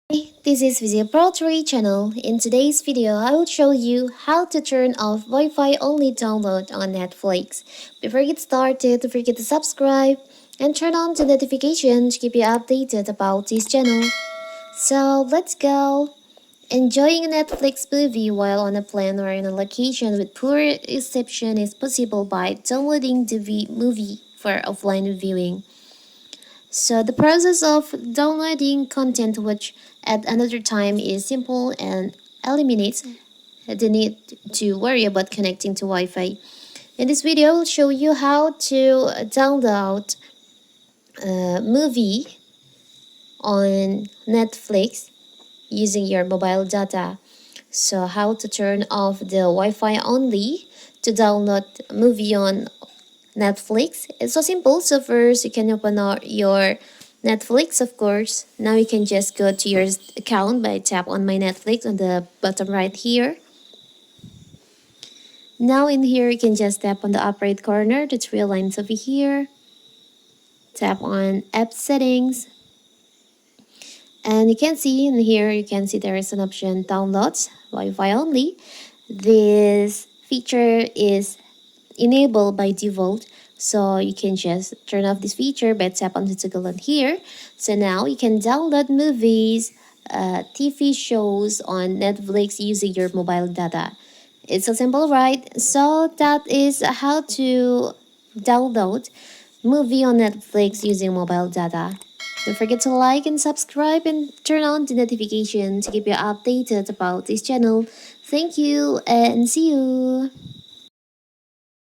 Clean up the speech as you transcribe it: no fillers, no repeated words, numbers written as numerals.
Hi, this is Vizio Pro 3 channel. In today's video, I will show you how to turn off Wi-Fi only download on Netflix. Before we get started, don't forget to subscribe and turn on the notification to keep you updated about this channel. So let's go! Enjoying a Netflix movie while on a plane or in a location with poor reception is possible by downloading the movie for offline viewing. So the process of downloading content which at another time is simple and eliminates the need to worry about connecting to Wi-Fi. In this video, I'll show you how to download a movie on Netflix using your mobile data. So how to turn off the Wi-Fi only to download a movie on Netflix. It's so simple. So first you can open up your Netflix, of course. Now you can just go to your account by tap on my Netflix on the bottom right here. Now in here you can just tap on the upper right corner, the three lines over here. Tap on app settings. And you can see in here, you can see there is an option downloads, Wi-Fi only. This feature is enabled by default, so you can just turn off this feature by tap on the toggle on here. So now you can download movies, TV shows on Netflix using your mobile data. It's so simple, right? So that is how to download movie on Netflix using mobile data. Don't forget to like and subscribe and turn on the notification to keep you updated about this channel. Thank you and see you.